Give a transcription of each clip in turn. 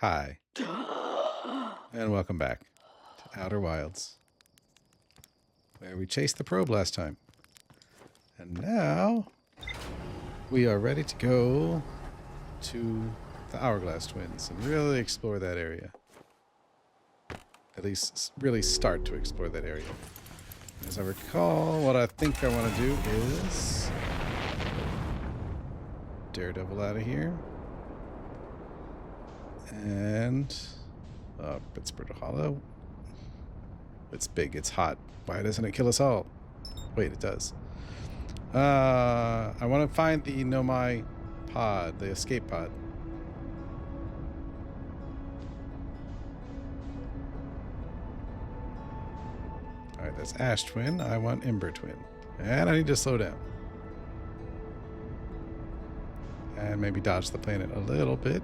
Hi, and welcome back to Outer Wilds, where we chased the probe last time. And now we are ready to go to the Hourglass Twins and really explore that area. At least really start to explore that area. As I recall, what I think I want to do is Daredevil out of here. And Pittsburgh Hollow. It's big, it's hot. Why doesn't it kill us all? Wait, it does. I want to find the Nomai pod, the escape pod. Alright, that's Ash Twin. I want Ember Twin. And I need to slow down. And maybe dodge the planet a little bit.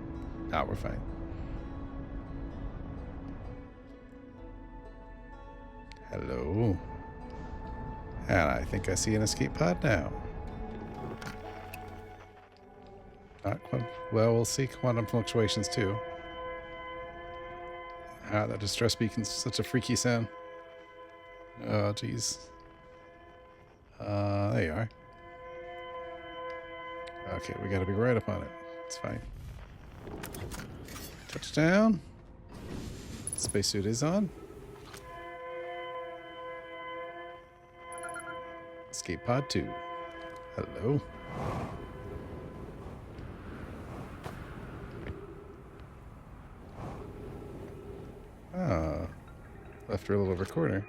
Now we're fine. Hello. And I think I see an escape pod now. Well, we'll see quantum fluctuations too. Ah, that distress beacon's such a freaky sound. Oh, jeez. There you are. Okay, we gotta be right up on it. It's fine. Touchdown. Spacesuit is on. Escape pod 2. Hello. Ah. Left her a little recorder.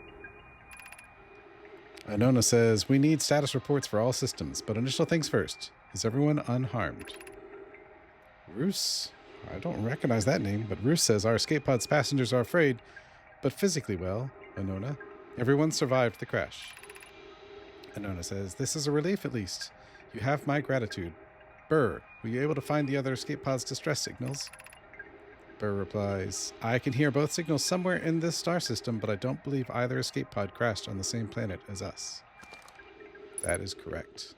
Anona says, we need status reports for all systems, but initial things first. Is everyone unharmed? Roos? I don't recognize that name, but Roos says our escape pod's passengers are afraid, but physically well, Anona. Everyone survived the crash. Anona says, this is a relief at least. You have my gratitude. Burr, were you able to find the other escape pod's distress signals? Burr replies, I can hear both signals somewhere in this star system, but I don't believe either escape pod crashed on the same planet as us. That is correct.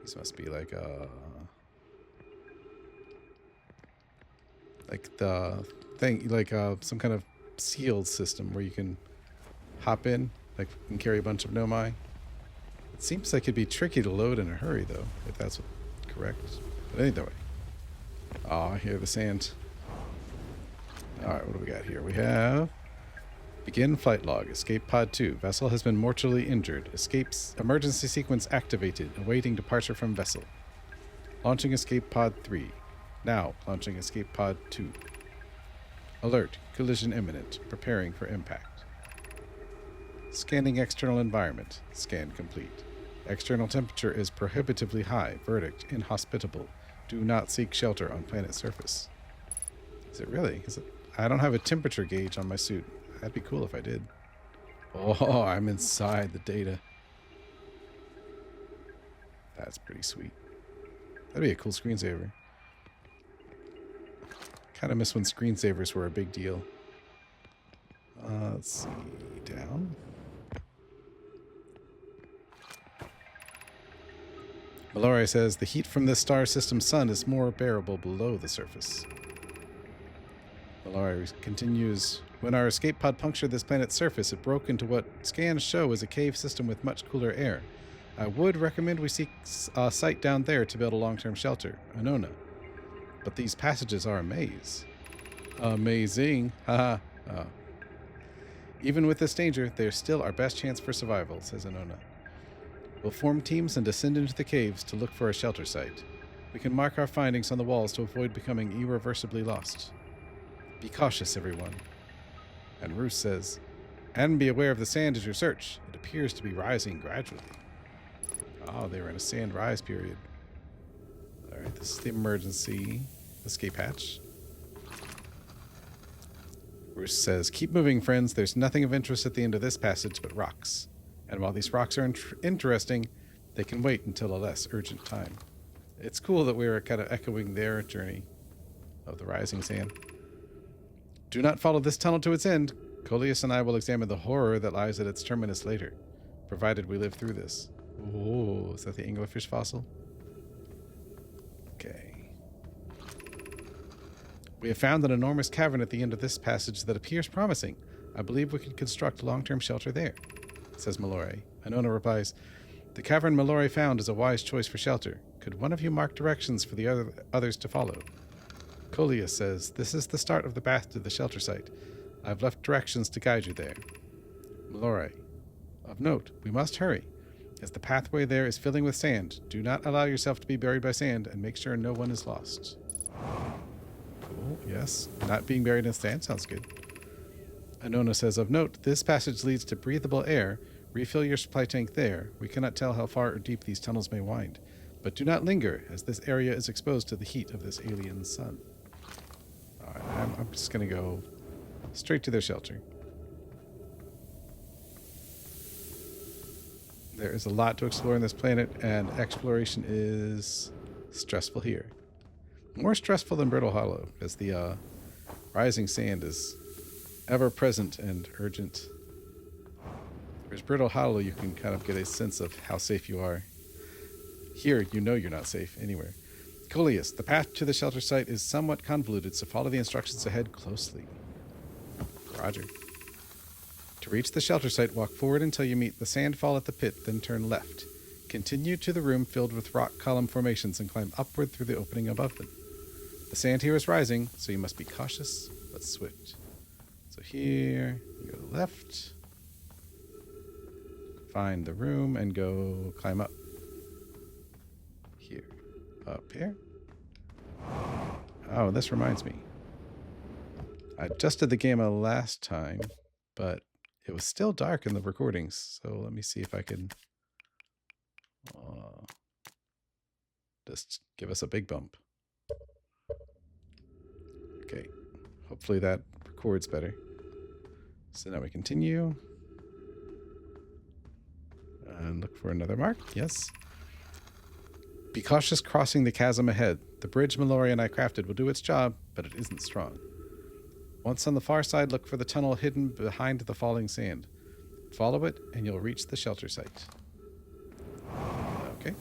These must be like the thing, like some kind of sealed system where you can hop in, like you can carry a bunch of Nomai. It seems like it'd be tricky to load in a hurry, though, if that's correct. But either way. Oh, I hear the sand. Alright, what do we got here? We have... Begin flight log. Escape pod 2. Vessel has been mortally injured. Escapes emergency sequence activated. Awaiting departure from vessel. Launching escape pod 3. Now launching escape pod 2. Alert. Collision imminent. Preparing for impact. Scanning external environment. Scan complete. External temperature is prohibitively high. Verdict. Inhospitable. Do not seek shelter on planet surface. Is it really? Is it? I don't have a temperature gauge on my suit. That'd be cool if I did. Oh, I'm inside the data. That's pretty sweet. That'd be a cool screensaver. Kind of miss when screensavers were a big deal. Let's see. Down. Mallory says, the heat from this star system's sun is more bearable below the surface. Mallory continues, when our escape pod punctured this planet's surface, it broke into what scans show is a cave system with much cooler air. I would recommend we seek a site down there to build a long-term shelter, Anona. But these passages are a maze. Amazing. Haha. Oh. Even with this danger, there's still our best chance for survival, says Anona. We'll form teams and descend into the caves to look for a shelter site. We can mark our findings on the walls to avoid becoming irreversibly lost. Be cautious, everyone. And Roos says, and be aware of the sand as you search. It appears to be rising gradually. Oh, they were in a sand rise period. Alright, this is the emergency escape hatch. Roos says, keep moving, friends. There's nothing of interest at the end of this passage but rocks. And while these rocks are interesting, they can wait until a less urgent time. It's cool that we were kind of echoing their journey of the rising sand. Do not follow this tunnel to its end. Coleus and I will examine the horror that lies at its terminus later, provided we live through this. Oh, is that the anglerfish fossil? Okay. We have found an enormous cavern at the end of this passage that appears promising. I believe we can construct long-term shelter there, says Mallory. Anona replies, the cavern Mallory found is a wise choice for shelter. Could one of you mark directions for the others to follow? Coleus says, this is the start of the path to the shelter site. I've left directions to guide you there. Mallory, of note, we must hurry, as the pathway there is filling with sand. Do not allow yourself to be buried by sand, and make sure no one is lost. Cool, yes. Not being buried in sand sounds good. Anona says, of note, this passage leads to breathable air. Refill your supply tank there. We cannot tell how far or deep these tunnels may wind. But do not linger, as this area is exposed to the heat of this alien sun. Alright, I'm just going to go straight to their shelter. There is a lot to explore on this planet, and exploration is stressful here. More stressful than Brittle Hollow, as the rising sand is ever present and urgent. Whereas Brittle Hollow, you can kind of get a sense of how safe you are. Here, you know you're not safe anywhere. Coleus, the path to the shelter site is somewhat convoluted, so follow the instructions ahead closely. Roger. To reach the shelter site, walk forward until you meet the sandfall at the pit, then turn left. Continue to the room filled with rock column formations and climb upward through the opening above them. The sand here is rising, so you must be cautious but swift. So here, you go left. Find the room and go climb up. Here. Up here. Oh, this reminds me. I adjusted the gamma last time, but it was still dark in the recordings. So let me see if I can just give us a big bump. Okay. Hopefully that records better. So now we continue. And look for another mark. Yes. Be cautious crossing the chasm ahead. The bridge Mallory and I crafted will do its job, but it isn't strong. Once on the far side, look for the tunnel hidden behind the falling sand. Follow it, and you'll reach the shelter site. Okay.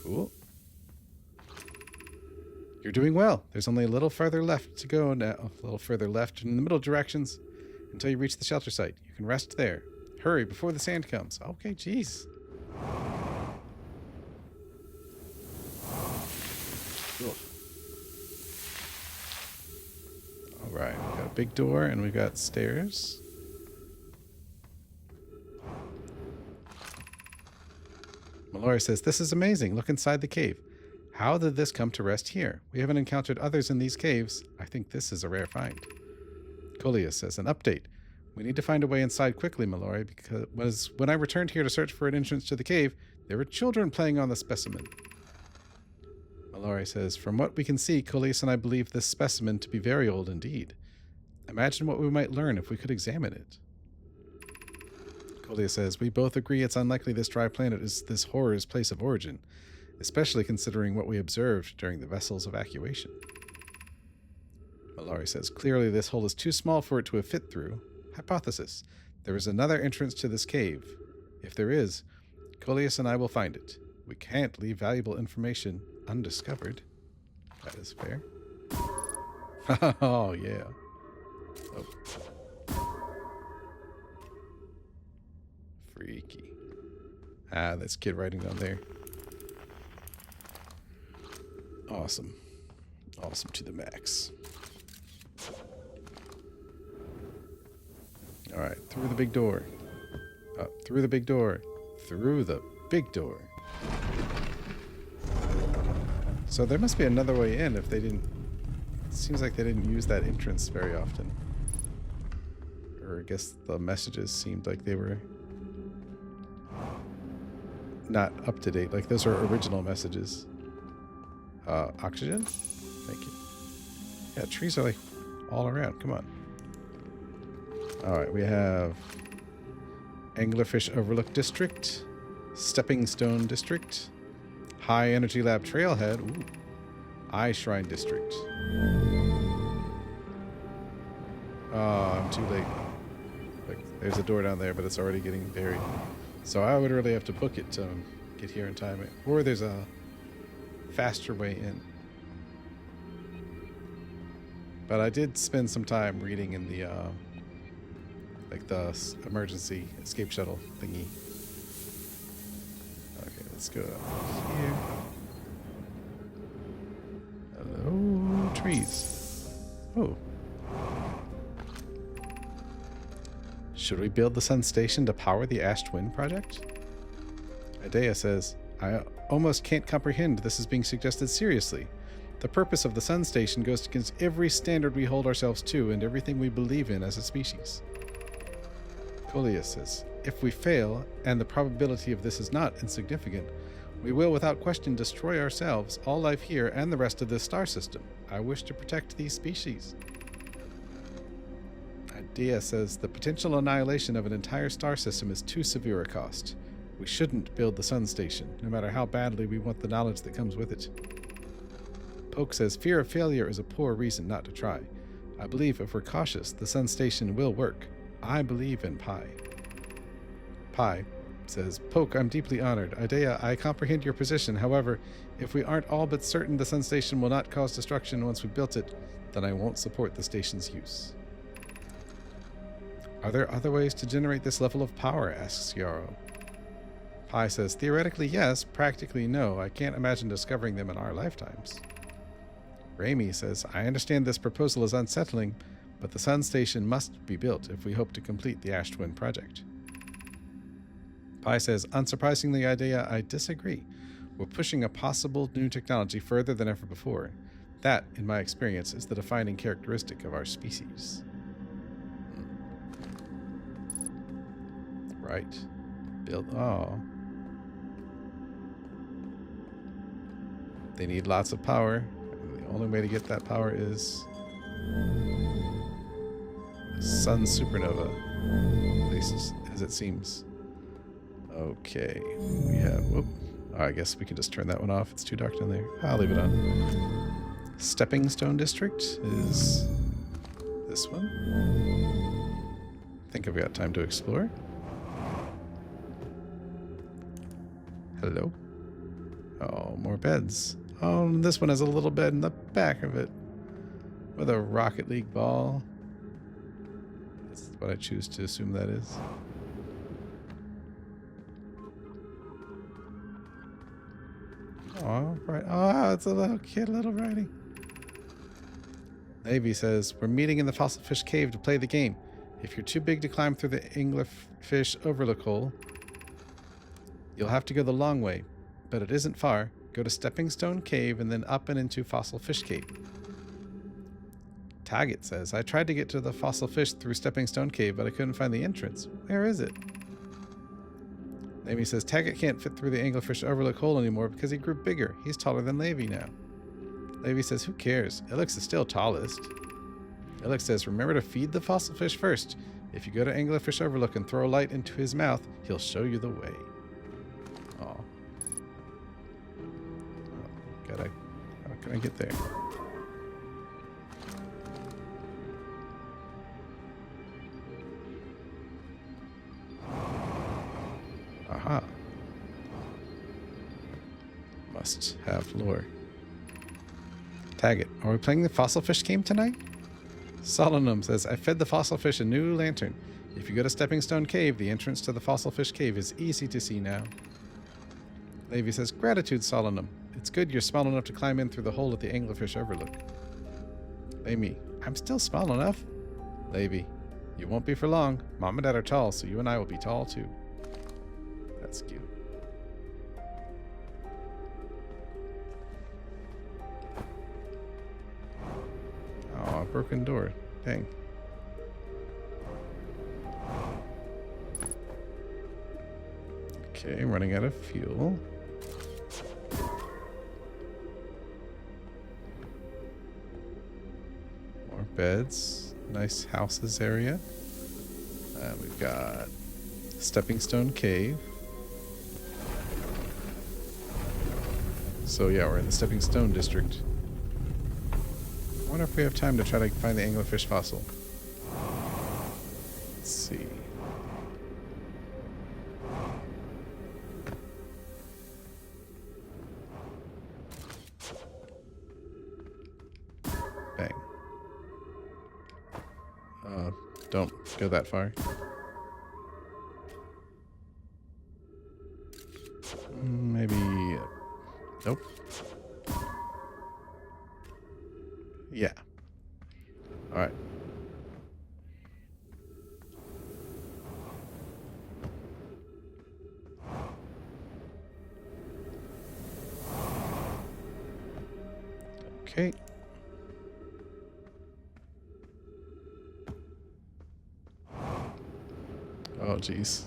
Cool. You're doing well. There's only a little further left to go now. A little further left in the middle directions until you reach the shelter site. You can rest there. Hurry before the sand comes. Okay, jeez. Alright, we've got a big door and we've got stairs. Mallory says, this is amazing. Look inside the cave. How did this come to rest here? We haven't encountered others in these caves. I think this is a rare find. Coleus says, an update. We need to find a way inside quickly, Mallory, because when I returned here to search for an entrance to the cave, there were children playing on the specimen. Mallory says, from what we can see, Coleus and I believe this specimen to be very old indeed. Imagine what we might learn if we could examine it. Coleus says, we both agree it's unlikely this dry planet is this horror's place of origin, especially considering what we observed during the vessel's evacuation. Mallory says, clearly this hole is too small for it to have fit through. Hypothesis. There is another entrance to this cave. If there is, Coleus and I will find it. We can't leave valuable information undiscovered. That is fair. Oh, yeah. Oh. Freaky. Ah, that's kid writing down there. Awesome. Awesome to the max. Alright, through the big door. Up, through the big door. Through the big door. So there must be another way in if they didn't... It seems like they didn't use that entrance very often. Or I guess the messages seemed like they were not up to date. Like those are original messages. Oxygen? Thank you. Yeah, trees are like all around. Come on. Alright, we have Anglerfish Overlook District, Stepping Stone District, High Energy Lab Trailhead, ooh, Eye Shrine District. Oh, I'm too late. Like, there's a door down there, but it's already getting buried. So I would really have to book it to get here in time. Or there's a faster way in. But I did spend some time reading in the like the emergency escape shuttle thingy. Okay, let's go up here. Hello, trees. Oh. Should we build the Sun Station to power the Ash Twin project? Idea says, I almost can't comprehend this is being suggested seriously. The purpose of the Sun Station goes against every standard we hold ourselves to and everything we believe in as a species. Coleus says, if we fail, and the probability of this is not insignificant, we will without question destroy ourselves, all life here, and the rest of this star system. I wish to protect these species. Idea says, the potential annihilation of an entire star system is too severe a cost. We shouldn't build the Sun Station, no matter how badly we want the knowledge that comes with it. Poke says, fear of failure is a poor reason not to try. I believe if we're cautious, the Sun Station will work. I believe in Pi. Pi says, Poke, I'm deeply honored. Idea, I comprehend your position. However, if we aren't all but certain the Sun Station will not cause destruction once we've built it, then I won't support the station's use. Are there other ways to generate this level of power? Asks Yarrow. Pi says, theoretically yes, practically no. I can't imagine discovering them in our lifetimes. Raimi says, I understand this proposal is unsettling, but the Sun Station must be built if we hope to complete the Ash Twin project. Pi says, unsurprisingly, Idea, I disagree. We're pushing a possible new technology further than ever before. That, in my experience, is the defining characteristic of our species. Right. Build. Oh. They need lots of power. And the only way to get that power is sun supernova, at least as it seems. Okay, we have, whoop. Oh, I guess we can just turn that one off. It's too dark down there. I'll leave it on. Stepping Stone District is this one. I think I've got time to explore. Hello. Oh, more beds. Oh, this one has a little bed in the back of it with a Rocket League ball. That's what I choose to assume that is. Oh, right. Oh, it's a little kid, little writing. Navy says, we're meeting in the Fossilfish Cave to play the game. If you're too big to climb through the Anglerfish overlook hole, you'll have to go the long way, but it isn't far. Go to Stepping Stone Cave and then up and into Fossil Fish Cave. Taggett says, I tried to get to the fossil fish through Stepping Stone Cave, but I couldn't find the entrance. Where is it? Levy says, Taggett can't fit through the Anglerfish overlook hole anymore because he grew bigger. He's taller than Levy now. Levy says, who cares? Ilix is still tallest. Ilix says, remember to feed the fossil fish first. If you go to Anglerfish overlook and throw light into his mouth, he'll show you the way. Aw. Oh, how can I get there? Aha. Must have lore. Taggett, are we playing the fossil fish game tonight? Solenum says, I fed the fossil fish a new lantern. If you go to Stepping Stone Cave, the entrance to the fossil fish cave is easy to see now. Levy says, gratitude, Solenum. It's good you're small enough to climb in through the hole at the Anglerfish overlook. Amy, I'm still small enough. Levy, you won't be for long. Mom and Dad are tall, so you and I will be tall too. That's cute. Oh, a broken door. Dang. Okay, running out of fuel. More beds. Nice houses area. We've got Stepping Stone Cave. So yeah, we're in the Stepping Stone District. I wonder if we have time to try to find the anglerfish fossil. Let's see. don't go that far. Maybe... Nope. Yeah. Alright. Okay. Oh, jeez.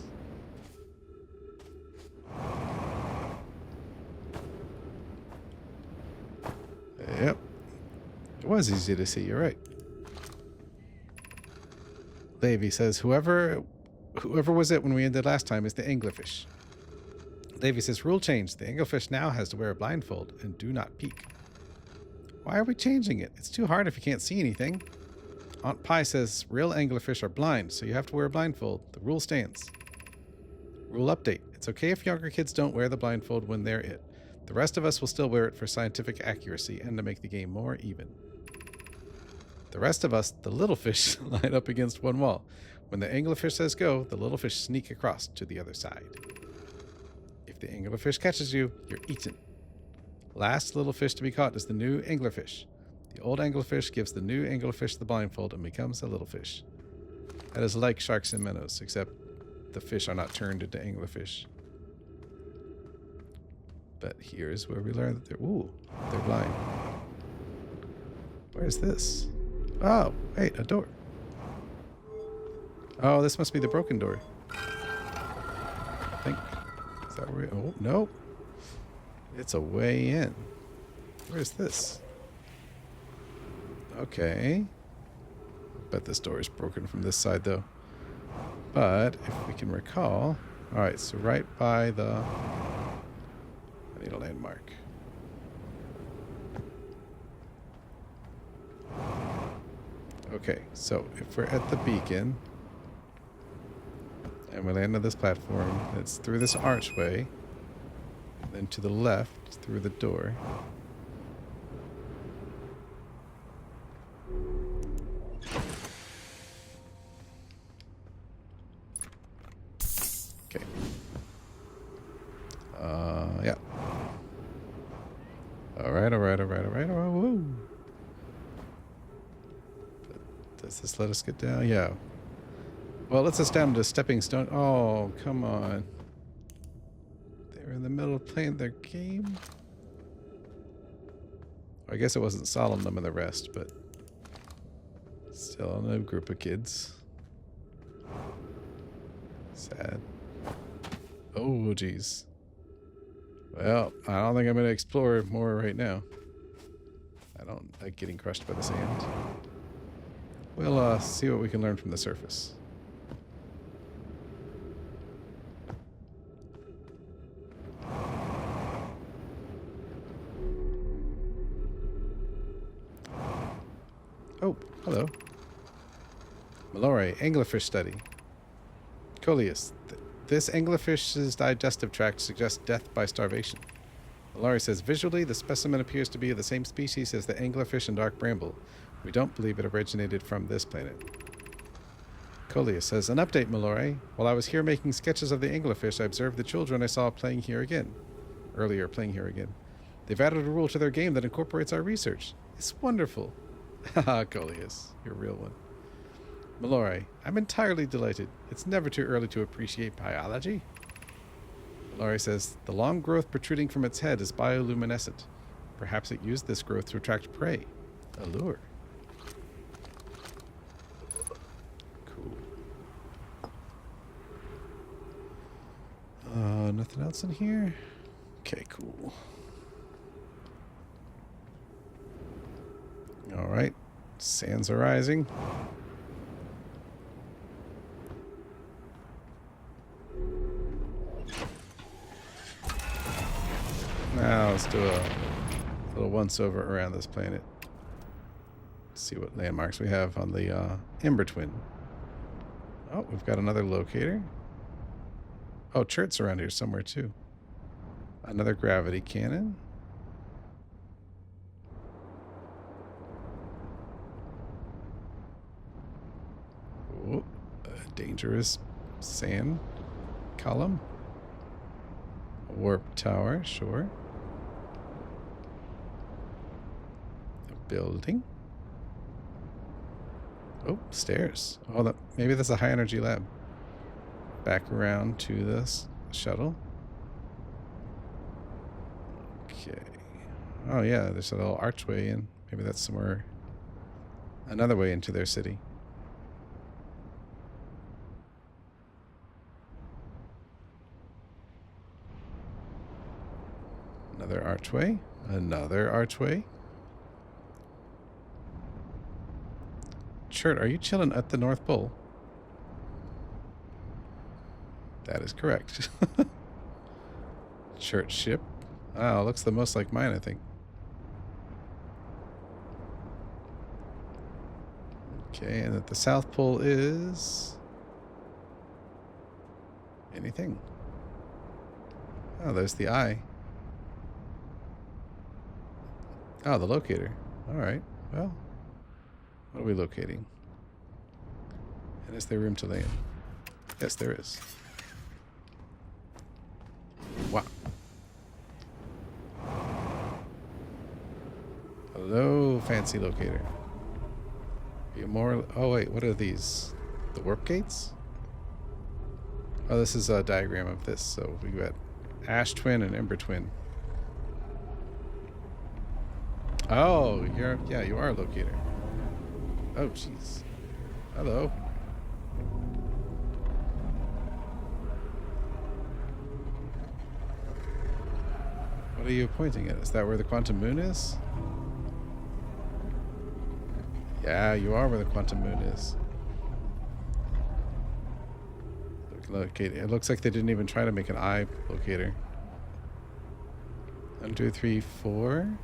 Yep. It was easy to see, you're right. Davey says, whoever was it when we ended last time is the anglerfish. Davey says, rule change. The anglerfish now has to wear a blindfold and do not peek. Why are we changing it? It's too hard if you can't see anything. Aunt Pie says, real anglerfish are blind, so you have to wear a blindfold. The rule stands. Rule update. It's okay if younger kids don't wear the blindfold when they're it. The rest of us will still wear it for scientific accuracy and to make the game more even. The rest of us, the little fish, line up against one wall. When the anglerfish says go, the little fish sneak across to the other side. If the anglerfish catches you, you're eaten. Last little fish to be caught is the new anglerfish. The old anglerfish gives the new anglerfish the blindfold and becomes a little fish. That is like sharks and minnows, except the fish are not turned into anglerfish. But here's where we learn that they're blind. Where's this? Oh, wait, a door. Oh, this must be the broken door. I think. Is that where oh, no. It's a way in. Where's this? Okay. Bet this door is broken from this side, though. But, if we can recall... Alright, so right by the... I need a landmark. Okay, so if we're at the beacon... and we land on this platform, it's through this archway... then to the left, through the door. Okay. Yeah. Alright. Woo. Does this let us get down? Yeah. Well, it lets us down to stepping stone. Oh, come on. They're in the middle of playing their game. I guess it wasn't Solemn and the rest, but still a group of kids. Sad. Oh, geez. Well, I don't think I'm going to explore more right now. I don't like getting crushed by the sand. We'll see what we can learn from the surface. Oh, hello. Mallory, anglerfish study. Coleus, this anglerfish's digestive tract suggests death by starvation. Mallory says, visually, the specimen appears to be of the same species as the anglerfish and dark bramble. We don't believe it originated from this planet. Coleus says, an update, Mallory. While I was here making sketches of the anglerfish, I observed the children I saw playing here again. Earlier, playing here again. They've added a rule to their game that incorporates our research. It's wonderful. Haha, Coleus, you're a real one. Mallory, I'm entirely delighted. It's never too early to appreciate biology. Mallory says, the long growth protruding from its head is bioluminescent. Perhaps it used this growth to attract prey. A lure. Cool. Nothing else in here? Okay, cool. Alright. Sands are rising. Now let's do a little once-over around this planet. See what landmarks we have on the Ember Twin. Oh, we've got another locator. Oh, turrets around here somewhere too. Another gravity cannon. Ooh. Dangerous sand column. Warp tower, sure. A building. Oh, stairs. Oh, maybe that's a high energy lab. Back around to this shuttle. Okay. Oh yeah, there's a little archway in. Maybe that's somewhere. Another way into their city. Another archway. Another archway. Chert, are you chilling at the North Pole? That is correct. Chert ship. Oh, looks the most like mine, I think. Okay, and at the South Pole is... anything. Oh, there's the eye. Oh, the locator. Alright, well... what are we locating? And is there room to land? Yes, there is. Wow. Hello, fancy locator. Are you more... oh, wait, what are these? The warp gates? Oh, this is a diagram of this. So we got Ash Twin and Ember Twin. Oh, yeah, you are a locator. Oh, jeez. Hello. What are you pointing at? Is that where the quantum moon is? Yeah, you are where the quantum moon is. Locator. It looks like they didn't even try to make an eye locator. 1, 2, 3, 4.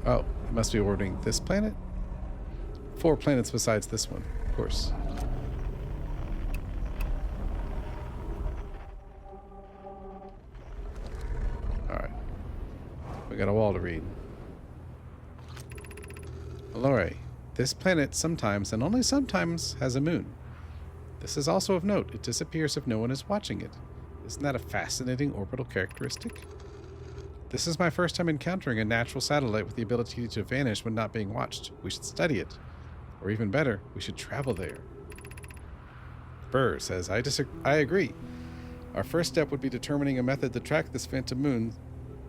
Oh, it must be orbiting this planet? 4 planets besides this one, of course. Alright. We got a wall to read. Mallory, this planet sometimes, and only sometimes, has a moon. This is also of note. It disappears if no one is watching it. Isn't that a fascinating orbital characteristic? This is my first time encountering a natural satellite with the ability to vanish when not being watched. We should study it. Or even better, we should travel there. Burr says, I agree. Our first step would be determining a method to track this phantom moon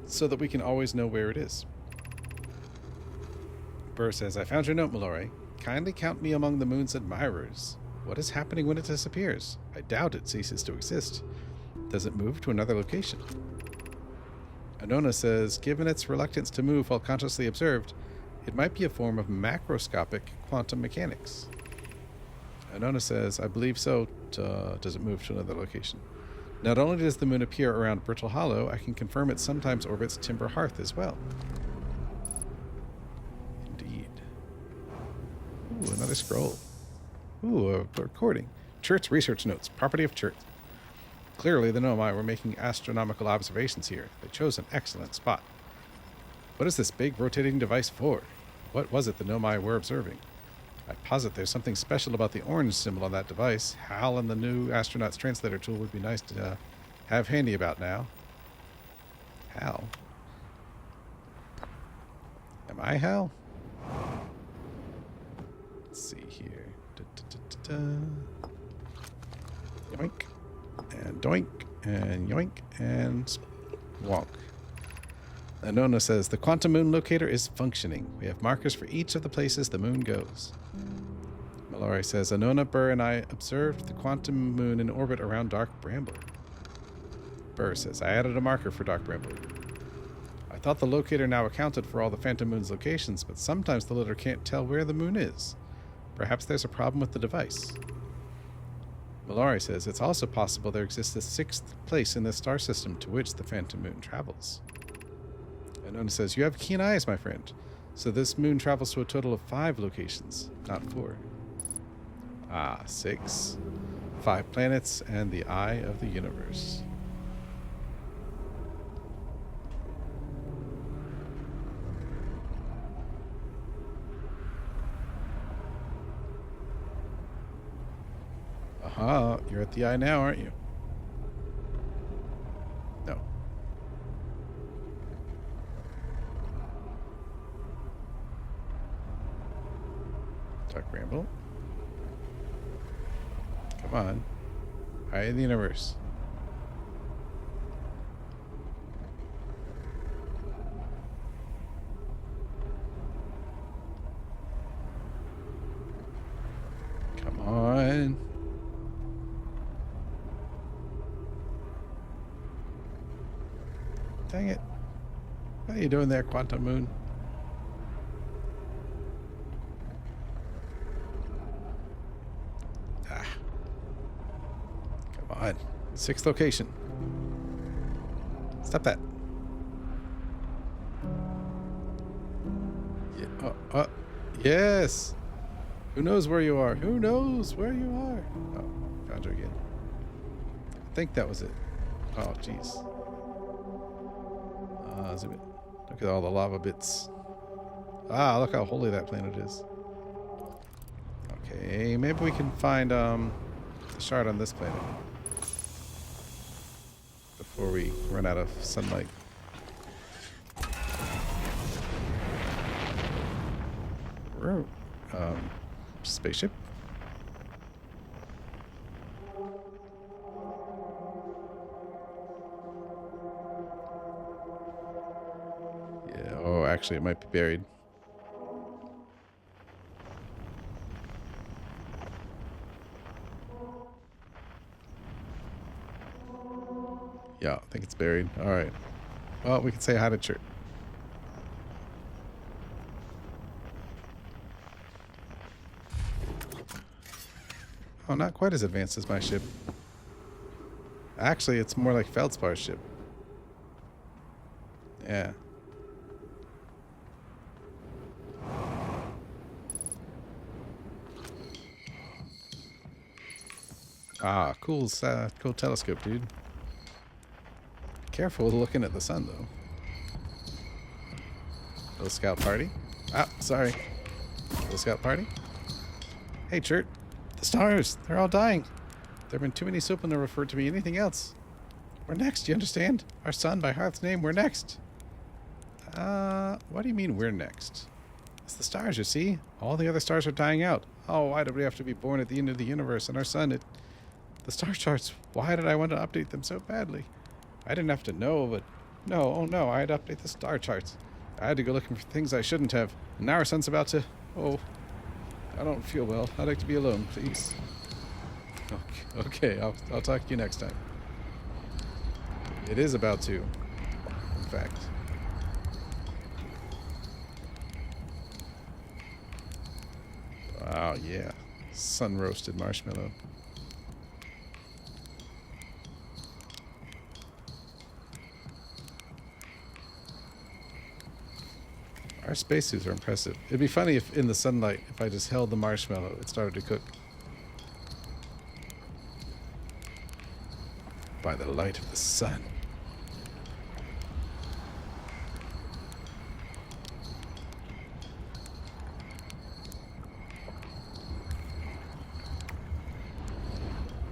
so that we can always know where it is. Burr says, I found your note, Mallory. Kindly count me among the moon's admirers. What is happening when it disappears? I doubt it ceases to exist. Does it move to another location? Anona says, given its reluctance to move while consciously observed, it might be a form of macroscopic quantum mechanics. Anona says, I believe so. Does it move to another location? Not only does the moon appear around Brittle Hollow, I can confirm it sometimes orbits Timber Hearth as well. Indeed. Ooh, another scroll. Ooh, a recording. Chert's research notes. Property of Chert. Clearly, the Nomai were making astronomical observations here. They chose an excellent spot. What is this big rotating device for? What was it the Nomai were observing? I posit there's something special about the orange symbol on that device. Hal and the new astronaut's translator tool would be nice to have handy about now. Hal? Am I Hal? Let's see here. Yoink. And doink. And yoink. And wonk. Anona says, the quantum moon locator is functioning. We have markers for each of the places the moon goes. Mallory says, Anona, Burr, and I observed the quantum moon in orbit around Dark Brambler. Burr says, I added a marker for Dark Brambler. I thought the locator now accounted for all the phantom moon's locations, but sometimes the locator can't tell where the moon is. Perhaps there's a problem with the device. Mallory says, it's also possible there exists a 6th place in the star system to which the phantom moon travels. Anona says, you have keen eyes, my friend. So this moon travels to a total of 5 locations, not 4. Ah, 6. 5 planets and the eye of the universe. Uh-huh. You're at the eye now, aren't you? No. Duck ramble. Come on. Eye of the universe. Come on. Dang it. What are you doing there, Quantum Moon? Ah. Come on. 6th location. Stop that. Yeah. Yes. Who knows where you are? Who knows where you are? Oh, found you again. I think that was it. Oh, jeez. Zoom in. Look at all the lava bits. Ah, look how holy that planet is. Okay, maybe we can find a shard on this planet before we run out of sunlight. Spaceship. Yeah, oh, actually, it might be buried. Yeah, I think it's buried. All right. Well, we can say hi to Church. Oh, not quite as advanced as my ship. Actually, it's more like Feldspar's ship. Yeah. Ah, cool telescope, dude. Careful looking at the sun, though. Little scout party. Ah, sorry. Little scout party. Hey, Chert. The stars. They're all dying. There have been too many Sopin to refer to me anything else. We're next, you understand? Our son, by Hearth's name, we're next. What do you mean we're next? It's the stars, you see? All the other stars are dying out. Oh, why did we have to be born at the end of the universe? And our son, the star charts, why did I want to update them so badly? I didn't have to know, but no, oh no, I had to update the star charts. I had to go looking for things I shouldn't have. And now our son's about to... Oh, I don't feel well. I'd like to be alone, please. Okay, I'll talk to you next time. It is about to, in fact. Wow, yeah. Sun-roasted marshmallow. Our spacesuits are impressive. It'd be funny if in the sunlight, if I just held the marshmallow, it started to cook. By the light of the sun.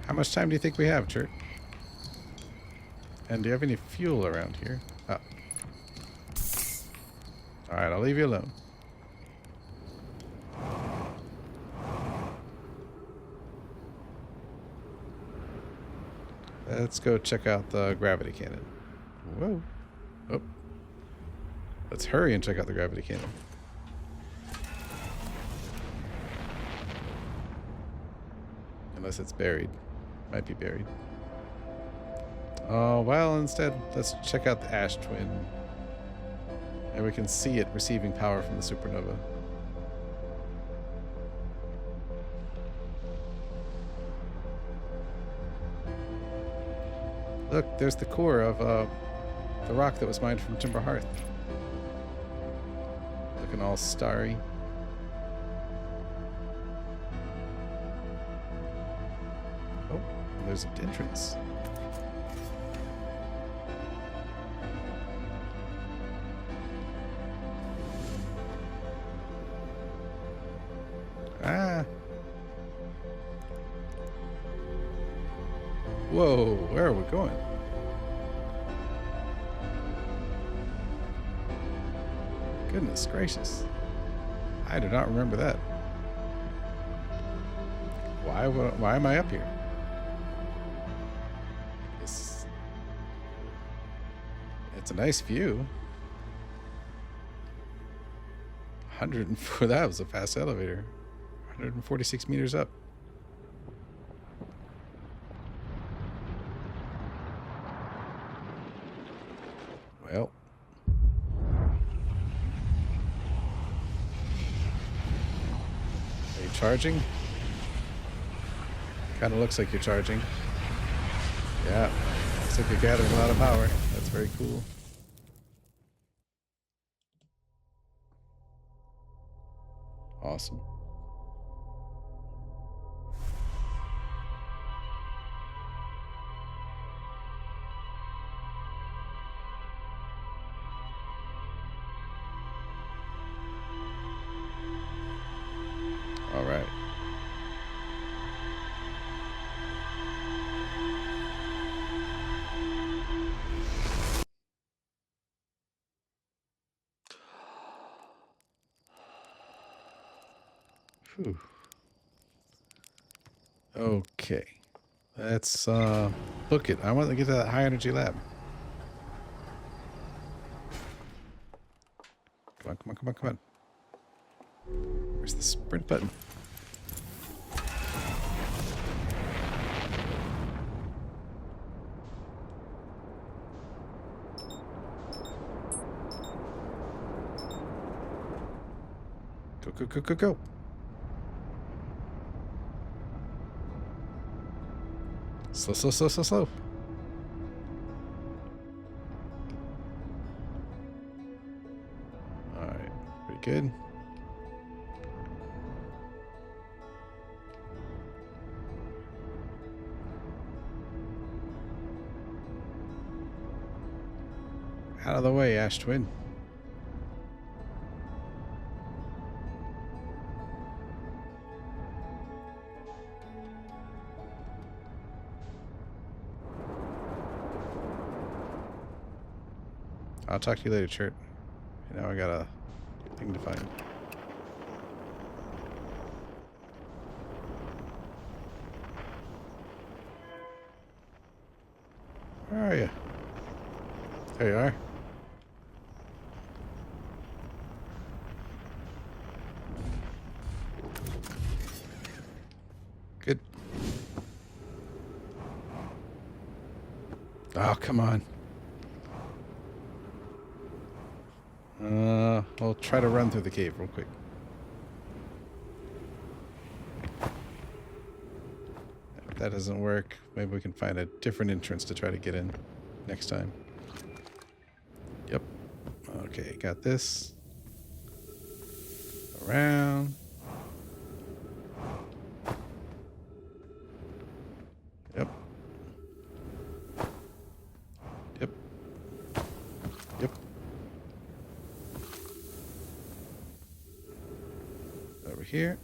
How much time do you think we have, Chert? And do you have any fuel around here? Oh. Alright, I'll leave you alone. Let's go check out the gravity cannon. Whoa. Oh. Let's hurry and check out the gravity cannon. Unless it's buried. Might be buried. Oh, well, instead, let's check out the Ash Twin. And we can see it receiving power from the supernova. Look, there's the core of the rock that was mined from Timber Hearth. Looking all starry. Oh, and there's an entrance. Ah. Whoa, where are we going? Goodness gracious. I do not remember that. Why am I up here? It's a nice view. 104, that was a fast elevator. 146 meters up. Well. Are you charging? Kind of looks like you're charging. Yeah. Looks like you're gathering a lot of power. That's very cool. Awesome. All right. Whew. Okay. Let's book it. I want to get to that high energy lab. Come on, come on, come on, come on. Where's the sprint button? Go, go, go, go, go. Slow, slow, slow, slow, slow. Alright, pretty good. Out of the way, Ash Twin. I'll talk to you later, Chert. Now I got a thing to find. Where are you? There you are. Good. Oh, come on. We'll try to run through the cave real quick. If that doesn't work, maybe we can find a different entrance to try to get in next time. Yep. Okay, got this. Around. Yep. Yep. Yep. Over here.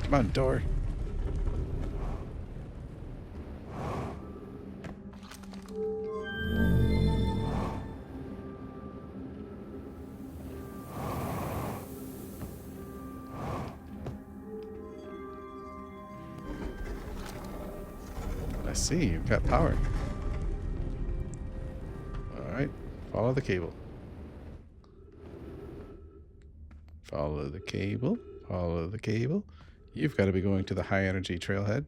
Come on, door. I see, you've got power. Alright, follow the cable. Follow the cable. Follow the cable. You've got to be going to the high energy trailhead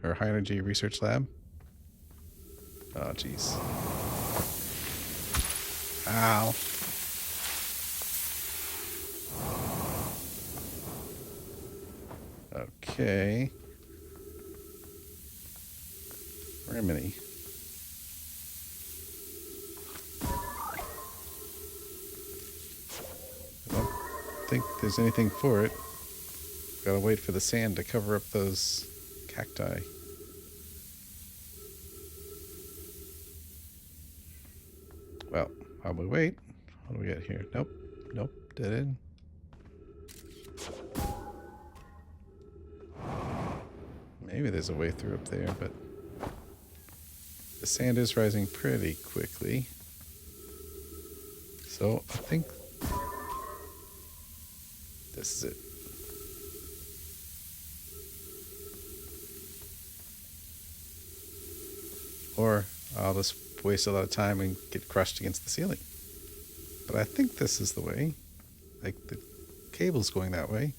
or high energy research lab. Oh, jeez. Ow. Okay. Remini. I don't think there's anything for it. Gotta wait for the sand to cover up those cacti. Well, while we wait, what do we got here? Nope. Nope. Dead end. Maybe there's a way through up there, but the sand is rising pretty quickly. So I think this is it. Or I'll just waste a lot of time and get crushed against the ceiling. But I think this is the way. Like the cable's going that way.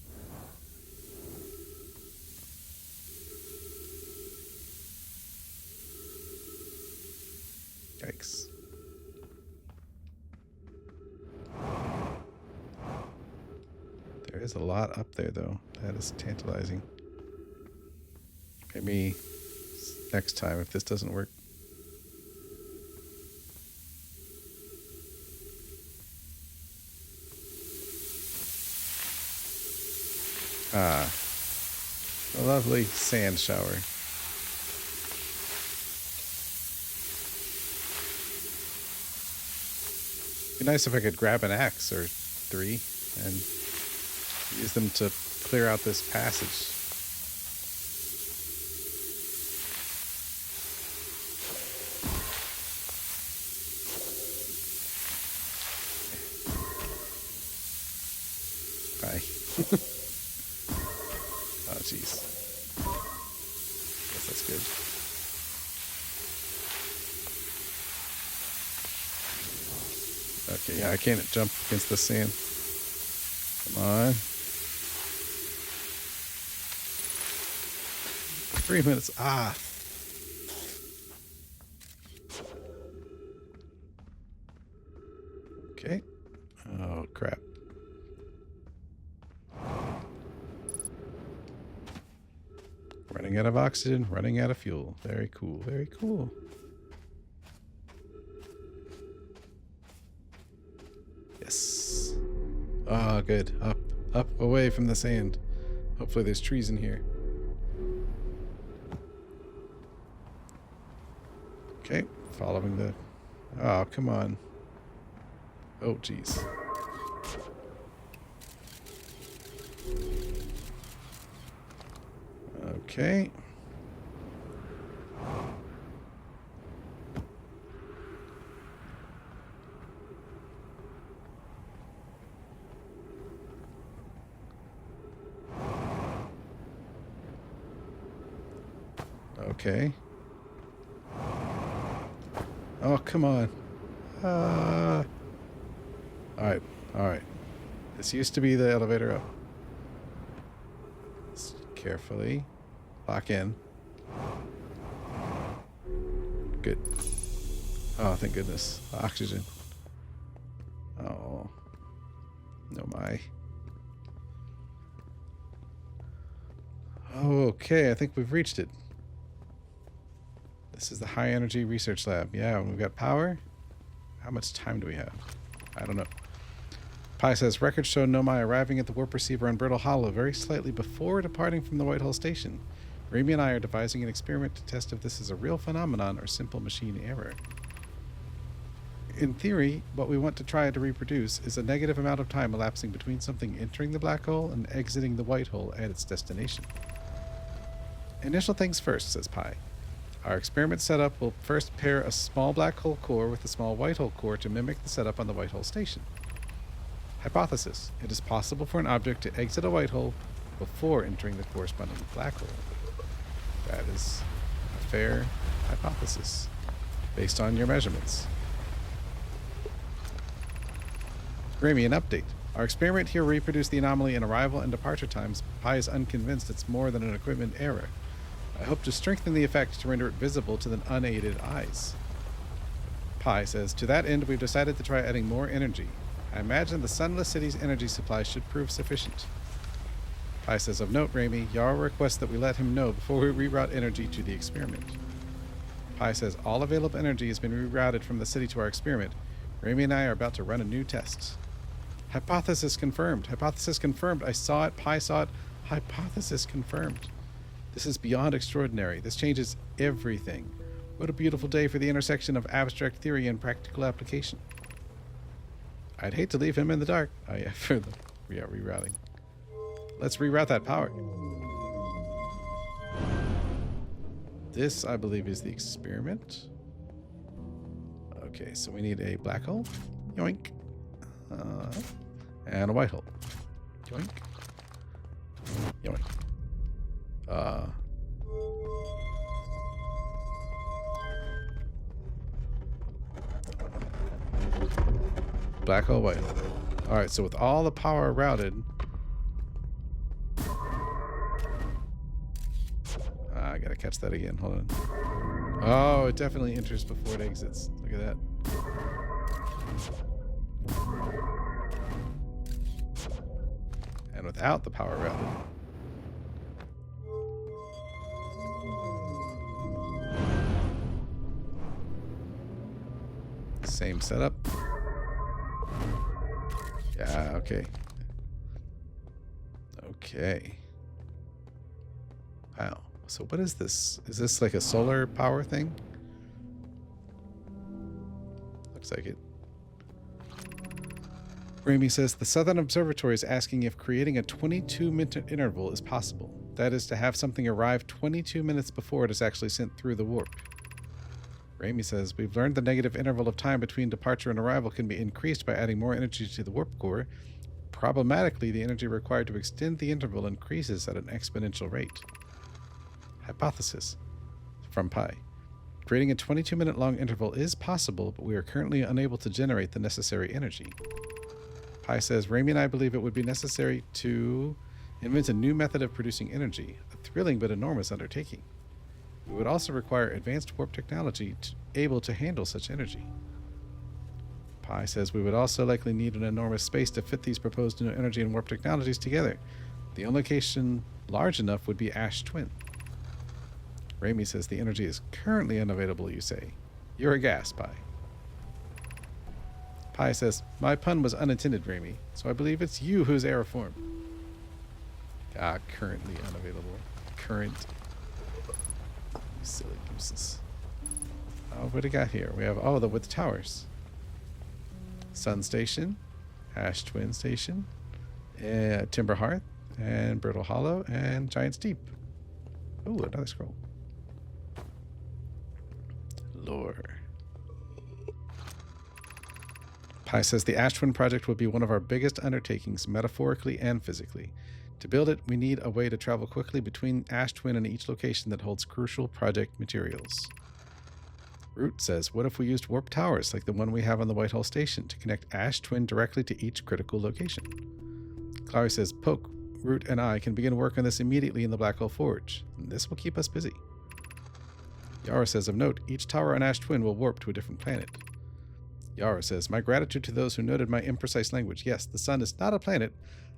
Yikes. There is a lot up there though. That is tantalizing. Maybe next time if this doesn't work. Ah, a lovely sand shower. Be nice if I could grab an axe or 3 and use them to clear out this passage. Bye. Oh, jeez. Guess that's good. Okay, yeah, I can't jump against the sand. Come on. 3 minutes. Ah. Okay. Oh, crap. Running out of oxygen, running out of fuel. Very cool, very cool. Yes. Ah, good. Up, away from the sand. Hopefully there's trees in here. Okay, following the... Oh, come on. Oh, jeez. Okay. Okay. Oh, come on. Alright, alright. This used to be the elevator up. Just carefully. Lock in. Good. Oh, thank goodness. Oxygen. Oh. No, my. Okay, I think we've reached it. This is the high energy research lab. Yeah, we've got power. How much time do we have? I don't know. Pi says records show Nomai arriving at the warp receiver on Brittle Hollow very slightly before departing from the Whitehall station. Remy and I are devising an experiment to test if this is a real phenomenon or simple machine error. In theory, what we want to try to reproduce is a negative amount of time elapsing between something entering the black hole and exiting the white hole at its destination. Initial things first, says Pi. Our experiment setup will first pair a small black hole core with a small white hole core to mimic the setup on the white hole station. Hypothesis. It is possible for an object to exit a white hole before entering the corresponding black hole. That is a fair hypothesis based on your measurements. Remy, an update. Our experiment here reproduced the anomaly in arrival and departure times. Pi is unconvinced it's more than an equipment error. I hope to strengthen the effect to render it visible to the unaided eyes. Pi says, to that end, we've decided to try adding more energy. I imagine the Sunless City's energy supply should prove sufficient. Pi says, of note, Remy, Yarrow requests that we let him know before we reroute energy to the experiment. Pi says, all available energy has been rerouted from the city to our experiment. Rami and I are about to run a new test. Hypothesis confirmed. Hypothesis confirmed. I saw it. Pi saw it. Hypothesis confirmed. This is beyond extraordinary. This changes everything. What a beautiful day for the intersection of abstract theory and practical application. I'd hate to leave him in the dark. Oh yeah, for the rerouting. Let's reroute that power. This, I believe, is the experiment. Okay, so we need a black hole. Yoink. And a white hole. Yoink. Yoink. Black hole, white hole. Alright, so with all the power routed... I gotta catch that again. Hold on. Oh, it definitely enters before it exits. Look at that. And without the power routed. Same setup. Yeah, okay. Okay. Wow. So what is this? Is this like a solar power thing? Looks like it. Rami says, the Southern Observatory is asking if creating a 22-minute interval is possible. That is to have something arrive 22 minutes before it is actually sent through the warp. Rami says, we've learned the negative interval of time between departure and arrival can be increased by adding more energy to the warp core. Problematically, the energy required to extend the interval increases at an exponential rate. Hypothesis from Pi. Creating a 22-minute long interval is possible, but we are currently unable to generate the necessary energy. Pi says, Rami and I believe it would be necessary to invent a new method of producing energy, a thrilling but enormous undertaking. We would also require advanced warp technology able to handle such energy. Pi says we would also likely need an enormous space to fit these proposed new energy and warp technologies together. The only location large enough would be Ash Twin. Rami says the energy is currently unavailable, you say. You're a gas, Pi. Pi says, my pun was unintended, Rami, so I believe it's you who's error form. Ah, currently unavailable. Current. You silly gooses. Oh, what do we got here? We have, with the towers. Sun Station, Ash Twin Station, Timber Hearth, and Brittle Hollow, and Giant Steep. Ooh, another scroll. Lore. Pi says the Ash Twin project will be one of our biggest undertakings, metaphorically and physically. To build it, we need a way to travel quickly between Ash Twin and each location that holds crucial project materials. Root says, what if we used warp towers like the one we have on the White Hole Station to connect Ash Twin directly to each critical location? Clary says, Poke, Root, and I can begin work on this immediately in the Black Hole Forge. And this will keep us busy. Yara says, of note, each tower on Ash Twin will warp to a different planet. Yara says, my gratitude to those who noted my imprecise language. Yes, the sun is not a planet.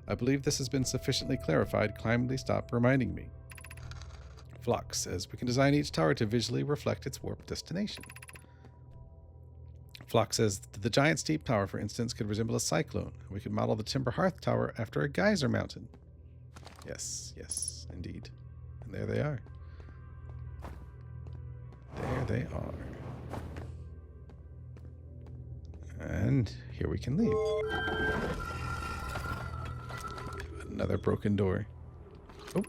I believe this has been sufficiently clarified. Kindly stop reminding me. Flock says, we can design each tower to visually reflect its warp destination. Flock says, the Giant Steep Tower, for instance, could resemble a cyclone. We could model the Timber Hearth Tower after a geyser mountain. Yes, yes, indeed. And there they are. There they are. And here we can leave. Another broken door. Oh.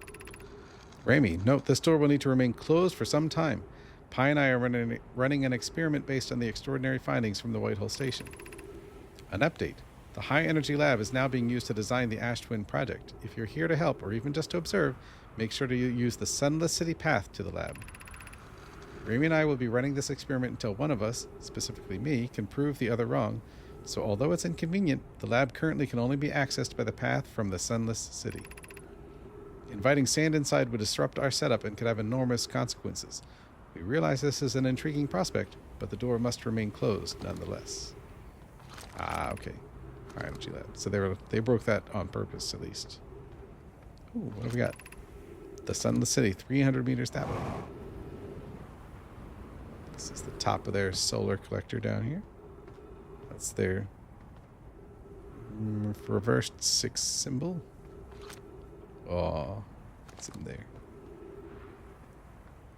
Rami, note this door will need to remain closed for some time. Pi and I are running an experiment based on the extraordinary findings from the White Hole Station. An update. The High Energy Lab is now being used to design the Ash Twin project. If you're here to help or even just to observe, make sure to use the Sunless City path to the lab. Rami and I will be running this experiment until one of us, specifically me, can prove the other wrong. So although it's inconvenient, the lab currently can only be accessed by the path from the Sunless City. Inviting sand inside would disrupt our setup and could have enormous consequences. We realize this is an intriguing prospect, but the door must remain closed nonetheless. Ah, okay. High Energy Lab. So they broke that on purpose, at least. Ooh, what have we got? The Sunless City, 300 meters that way. This is the top of their solar collector down here. That's their reversed 6 symbol. Oh, it's in there.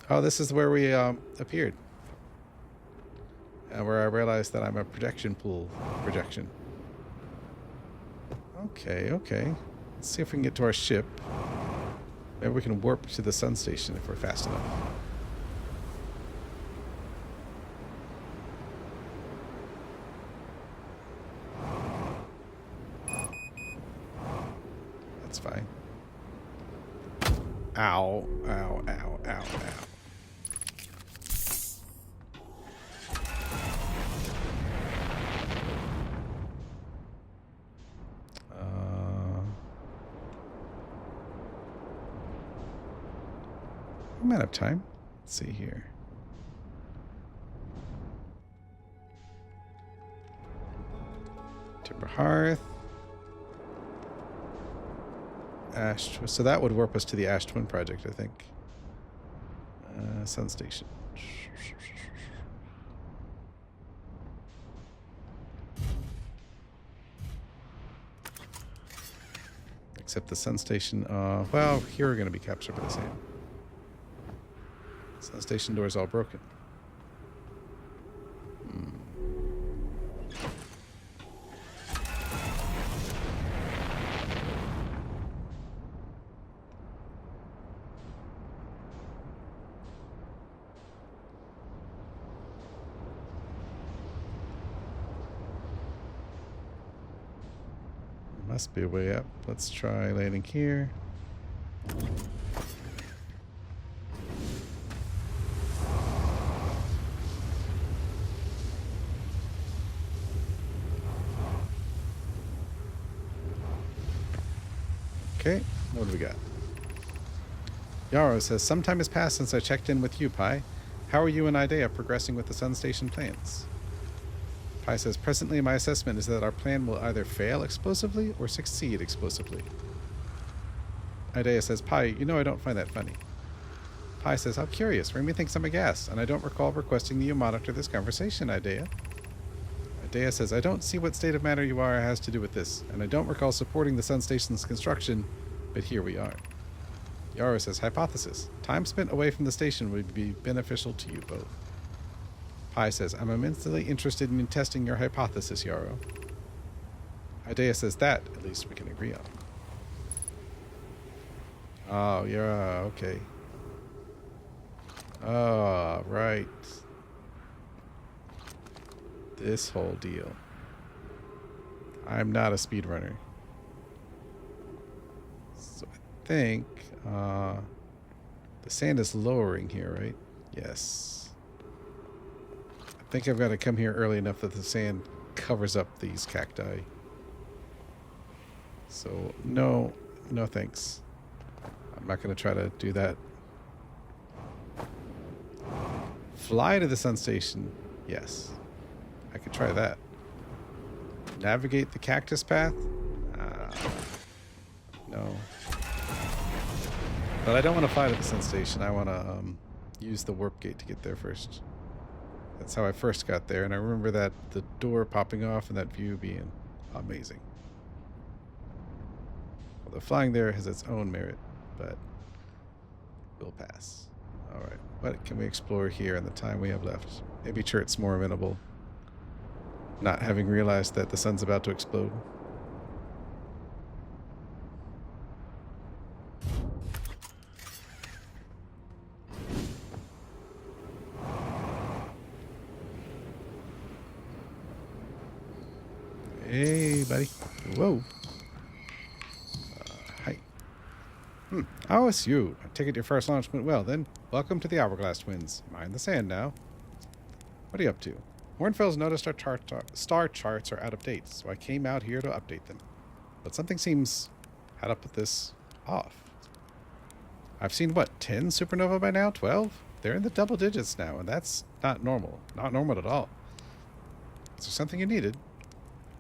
Oh, this is where we appeared. Where I realized that I'm a projection pool projection. Okay, okay. Let's see if we can get to our ship. Maybe we can warp to the sun station if we're fast enough. That's fine. Ow, ow, ow, ow, ow. I'm out of time. Let's see here. Timber Hearth. Ash. So that would warp us to the Ash Twin project, I think. Sun Station. Except the Sun Station. Well, here we're going to be captured by the same. Sun Station door is all broken. Must be a way up. Let's try landing here. Okay, what do we got? Yarrow says, some time has passed since I checked in with you, Pi. How are you and Idea progressing with the Sun Station plans? Pi says, presently my assessment is that our plan will either fail explosively or succeed explosively. Idea says, Pi, you know I don't find that funny. Pi says, how curious. Remy thinks I'm a gas, and I don't recall requesting that you monitor this conversation, Idea. Idea says, I don't see what state of matter you are has to do with this, and I don't recall supporting the Sun Station's construction, but here we are. Yarrow says, hypothesis. Time spent away from the station would be beneficial to you both. Pi says, I'm immensely interested in testing your hypothesis, Yarrow. Idea says, that, at least, we can agree on. Oh, yeah, okay. Oh, right. This whole deal. I'm not a speedrunner. So I think the sand is lowering here, right? Yes. I think I've got to come here early enough that the sand covers up these cacti. So no thanks. I'm not going to try to do that. Fly to the Sun Station. Yes. I could try that. Navigate the cactus path? No. But I don't want to fly to the Sun Station. I want to use the warp gate to get there first. That's how I first got there, and I remember that the door popping off and that view being amazing. Although flying there has its own merit, but we'll pass. Alright, what can we explore here in the time we have left? Maybe Churt's more amenable. Not having realized that the sun's about to explode. Hey, buddy. Whoa. Hi. Oh, it's you. I take it your first launch went well, then. Welcome to the Hourglass Twins. Mind the sand now. What are you up to? Hornfell's noticed our star charts are out of date, so I came out here to update them. But something seems, how to put this, off. I've seen, what, 10 supernovae by now? 12? They're in the double digits now, and that's not normal. Not normal at all. Is there something you needed?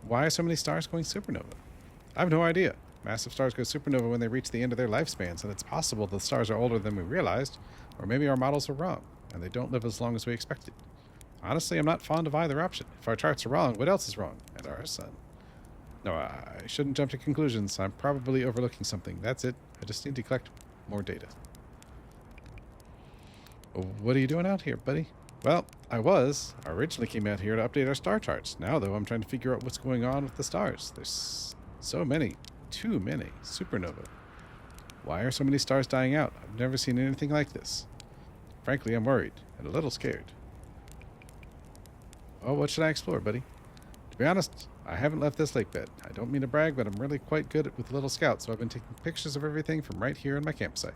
Why are so many stars going supernova? I have no idea. Massive stars go supernova when they reach the end of their lifespans, and it's possible the stars are older than we realized, or maybe our models are wrong, and they don't live as long as we expected. Honestly, I'm not fond of either option. If our charts are wrong, what else is wrong? And our sun. No, I shouldn't jump to conclusions. I'm probably overlooking something. That's it. I just need to collect more data. What are you doing out here, buddy? Well, I originally came out here to update our star charts. Now, though, I'm trying to figure out what's going on with the stars. There's so many. Too many. Supernova. Why are so many stars dying out? I've never seen anything like this. Frankly, I'm worried and a little scared. Oh, what should I explore, buddy? To be honest, I haven't left this lake bed. I don't mean to brag, but I'm really quite good with little scouts, so I've been taking pictures of everything from right here in my campsite.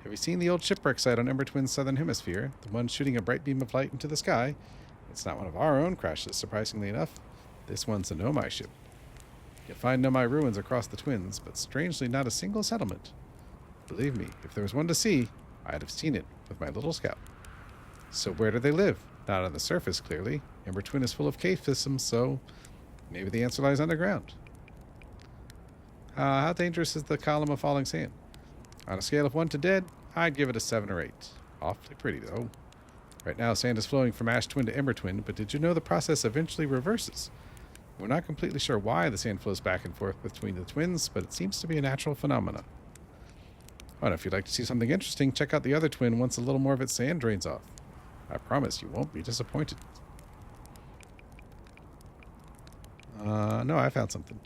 Have you seen the old shipwreck site on Ember Twin's southern hemisphere? The one shooting a bright beam of light into the sky? It's not one of our own crashes, surprisingly enough. This one's a Nomai ship. You'll find Nomai ruins across the Twins, but strangely not a single settlement. Believe me, if there was one to see, I'd have seen it with my little scout. So where do they live? Not on the surface, clearly. Ember Twin is full of cave systems, so maybe the answer lies underground. How dangerous is the column of falling sand? On a scale of 1 to dead, I'd give it a 7 or 8. Awfully pretty, though. Right now, sand is flowing from Ash Twin to Ember Twin, but did you know the process eventually reverses? We're not completely sure why the sand flows back and forth between the twins, but it seems to be a natural phenomenon. Well, if you'd like to see something interesting, check out the other twin once a little more of its sand drains off. I promise you won't be disappointed. No, I found something.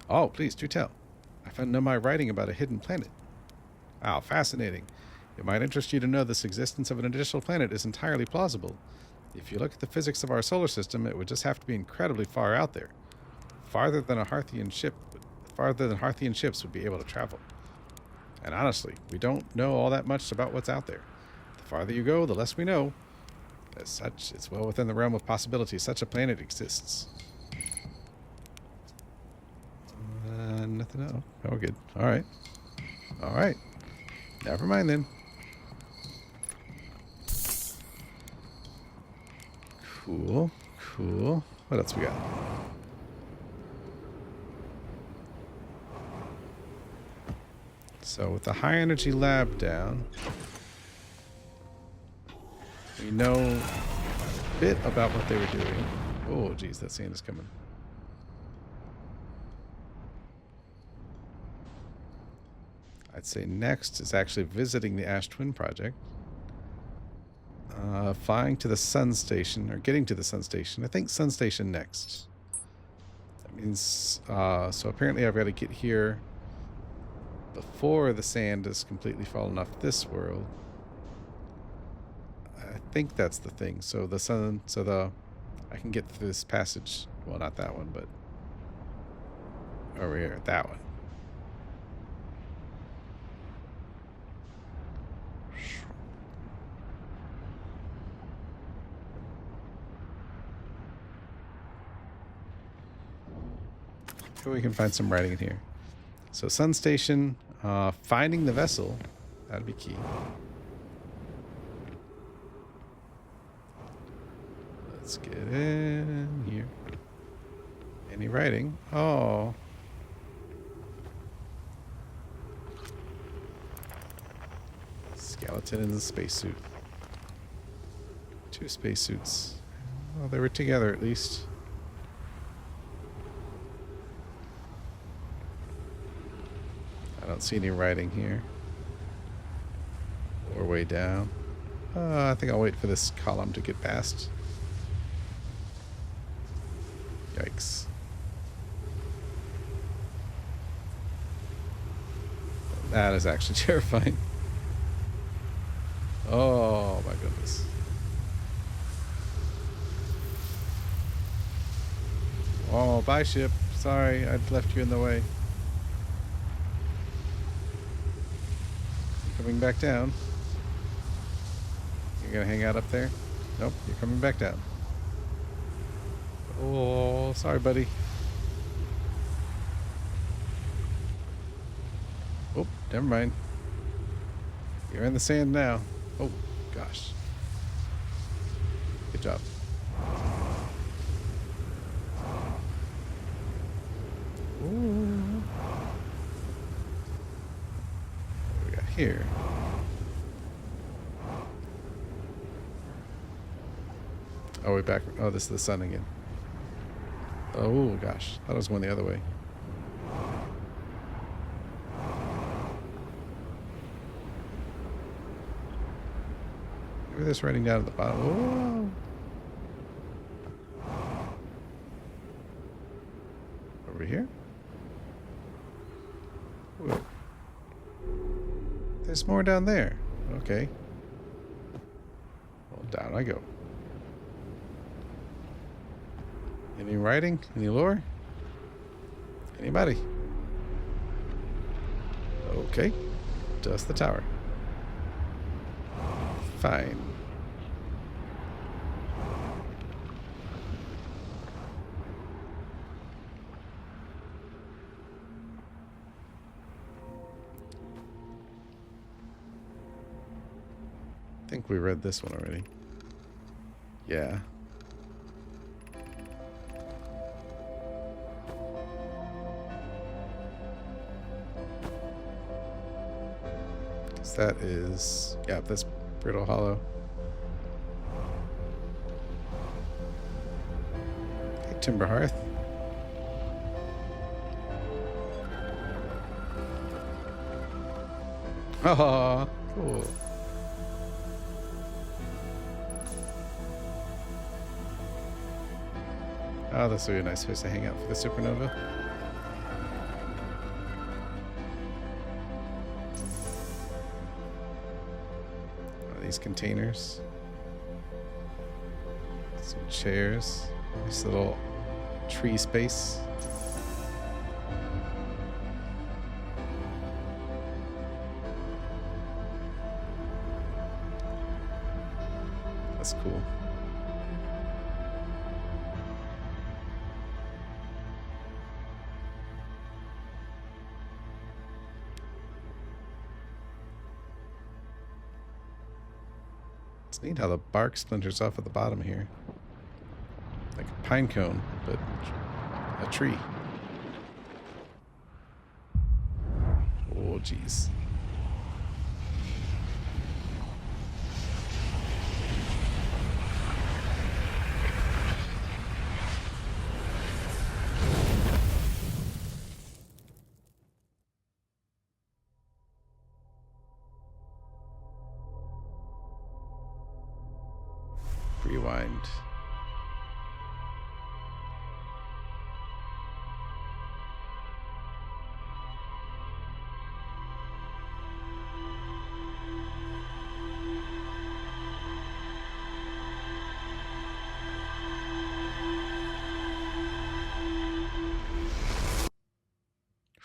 Oh, please, do tell. I found Nomai writing about a hidden planet. Wow, fascinating. It might interest you to know this existence of an additional planet is entirely plausible. If you look at the physics of our solar system, it would just have to be incredibly far out there. Farther than Harthian ships would be able to travel. And honestly, we don't know all that much about what's out there. The farther you go, the less we know. As such, it's well within the realm of possibility such a planet exists. Nothing else. Oh, we're good. Alright. Alright. Never mind then. Cool. Cool. What else we got? So with the high energy lab down, we know a bit about what they were doing. Oh, geez, that sand is coming. I'd say next is actually visiting the Ash Twin project. Flying to the Sun Station, or getting to the Sun Station. I think Sun Station next. That means, so apparently I've got to get here before the sand has completely fallen off this world. I think that's the thing. So the sun, I can get through this passage. Well, not that one, but over here, that one. We can find some writing in here. So Sun Station, finding the vessel, that'd be key. Let's get in here. Any writing? Oh. Skeleton in the spacesuit. 2 spacesuits. Well, they were together at least. I don't see any writing here. Or way down. I think I'll wait for this column to get past. Yikes. That is actually terrifying. Oh my goodness. Oh, bye ship. Sorry, I've left you in the way. Coming back down. You're gonna hang out up there? Nope, you're coming back down. Oh, sorry, buddy. Oh, never mind. You're in the sand now. Oh, gosh. Good job. Ooh. What do we got here? Oh, we're back. Oh, this is the sun again. Oh, gosh. Thought I was going the other way. Maybe this running down at the bottom. Whoa. Over here? Whoa. There's more down there. Okay. Well, down I go. Any writing? Any lore? Anybody? Okay. Just the tower. Fine. I think we read this one already. Yeah. That is, yeah, that's Brittle Hollow. Okay, Timber Hearth. Oh, cool. Oh, that's really a nice place to hang out for the supernova. These containers, some chairs, nice little tree space. That's cool. It's neat how the bark splinters off at the bottom here. Like a pine cone, but a tree. Oh, jeez. Rewind.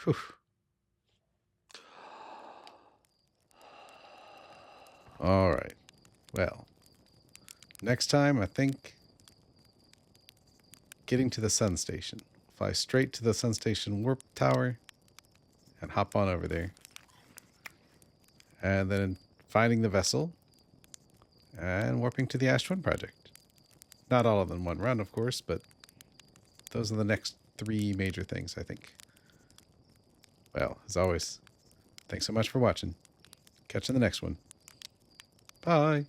Whew. All right. Well. Next time, I think getting to the sun station. Fly straight to the sun station warp tower and hop on over there. And then finding the vessel and warping to the Ash Twin project. Not all of them in one run, of course, but those are the next 3 major things, I think. Well, as always, thanks so much for watching. Catch you in the next one. Bye.